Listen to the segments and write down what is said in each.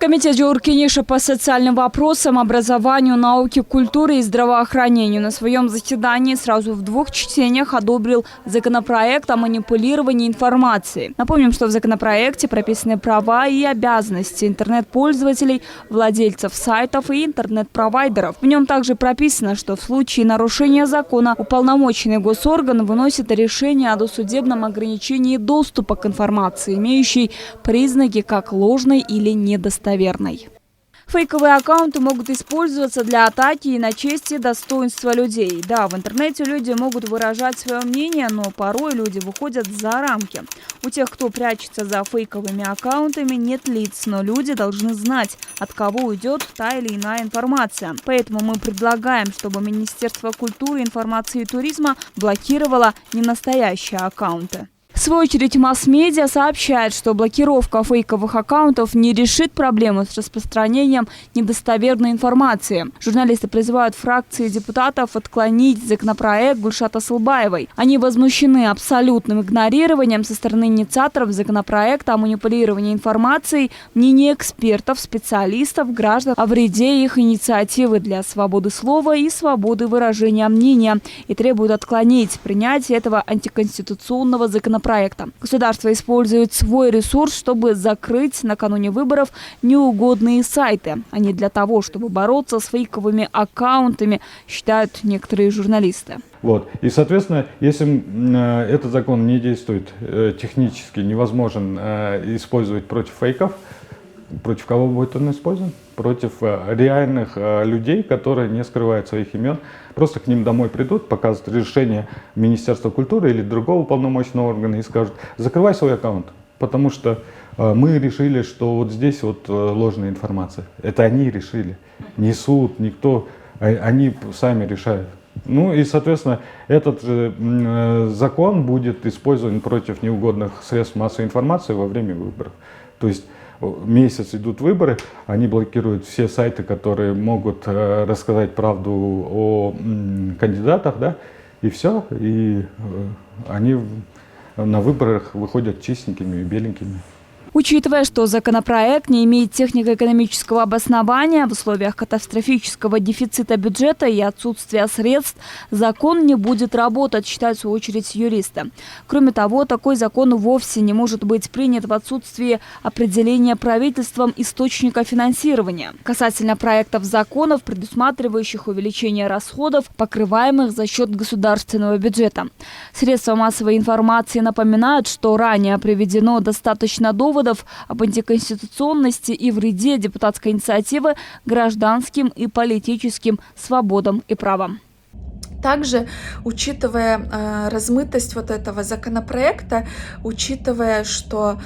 Комитет Джоғыр по социальным вопросам, образованию, науке, культуре и здравоохранению на своем заседании сразу в 2 чтениях одобрил законопроект о манипулировании информацией. Напомним, что в законопроекте прописаны права и обязанности интернет-пользователей, владельцев сайтов и интернет-провайдеров. В нем также прописано, что в случае нарушения закона уполномоченный госорган выносит решение о досудебном ограничении доступа к информации, имеющей признаки как ложной или недостоверной. Фейковые аккаунты могут использоваться для атаки на честь и достоинство людей. Да, в интернете люди могут выражать свое мнение, но порой люди выходят за рамки. У тех, кто прячется за фейковыми аккаунтами, нет лиц, но люди должны знать, от кого уйдет та или иная информация. Поэтому мы предлагаем, чтобы Министерство культуры, информации и туризма блокировало ненастоящие аккаунты. В свою очередь, масс-медиа сообщает, что блокировка фейковых аккаунтов не решит проблему с распространением недостоверной информации. Журналисты призывают фракции депутатов отклонить законопроект Гульшат Асылбаевой. Они возмущены абсолютным игнорированием со стороны инициаторов законопроекта о манипулировании информацией, мнений экспертов, специалистов, граждан о вреде их инициативы для свободы слова и свободы выражения мнения и требуют отклонить принятие этого антиконституционного законопроекта. Государство использует свой ресурс, чтобы закрыть накануне выборов неугодные сайты, а не для того, чтобы бороться с фейковыми аккаунтами, считают некоторые журналисты. И, соответственно, если этот закон не действует технически, невозможен использовать против фейков, против кого будет он использован? Против реальных людей, которые не скрывают своих имен. Просто к ним домой придут, покажут решение Министерства культуры или другого уполномоченного органа и скажут: закрывай свой аккаунт, потому что мы решили, что вот здесь вот ложная информация. Это они решили. Не суд, никто. Они сами решают. Ну и, соответственно, этот же закон будет использован против неугодных средств массовой информации во время выборов. То есть месяц идут выборы, они блокируют все сайты, которые могут рассказать правду о кандидатах, да, и все, и они на выборах выходят чистенькими и беленькими. Учитывая, что законопроект не имеет технико-экономического обоснования, в условиях катастрофического дефицита бюджета и отсутствия средств, закон не будет работать, считают в свою очередь юристы. Кроме того, такой закон вовсе не может быть принят в отсутствии определения правительством источника финансирования. Касательно проектов законов, предусматривающих увеличение расходов, покрываемых за счет государственного бюджета. Средства массовой информации напоминают, что ранее приведено достаточно доводов об антиконституционности и вреде депутатской инициативы гражданским и политическим свободам и правам. Также, учитывая размытость вот этого законопроекта, учитывая, что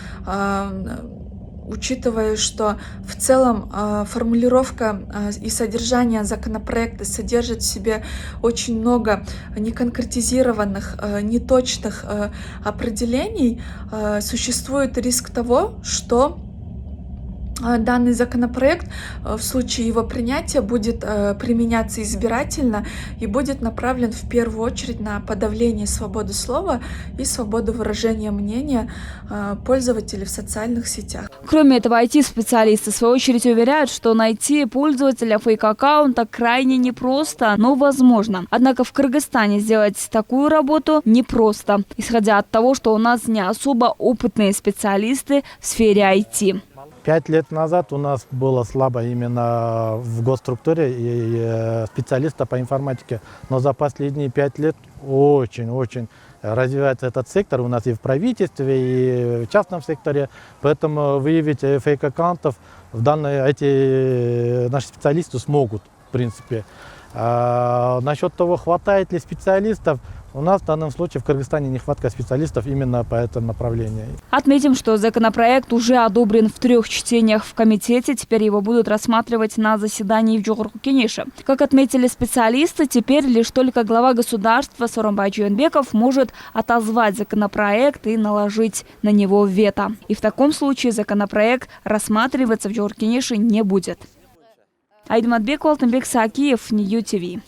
в целом формулировка и содержание законопроекта содержит в себе очень много неконкретизированных, неточных определений, существует риск того, что данный законопроект в случае его принятия будет применяться избирательно и будет направлен в первую очередь на подавление свободы слова и свободу выражения мнения пользователей в социальных сетях. Кроме этого, IT-специалисты в свою очередь уверяют, что найти пользователя фейк-аккаунта крайне непросто, но возможно. Однако в Кыргызстане сделать такую работу непросто, исходя от того, что у нас не особо опытные специалисты в сфере IT. 5 лет назад у нас было слабо именно в госструктуре и специалиста по информатике. Но за последние 5 лет очень развивается этот сектор у нас и в правительстве, и в частном секторе. Поэтому выявить фейк-аккаунтов эти наши специалисты смогут, в принципе. Насчет того, хватает ли специалистов, у нас в данном случае в Кыргызстане нехватка специалистов именно по этому направлению. Отметим, что законопроект уже одобрен в 3 чтениях в комитете. Теперь его будут рассматривать на заседании в Джоғыр. Как отметили специалисты, теперь лишь только глава государства Сооронбай Жээнбеков может отозвать законопроект и наложить на него вето. И в таком случае законопроект рассматриваться в Джоғыр не будет. Айдын Матбекова, Алтынбек Саакиев, Нью ТВ.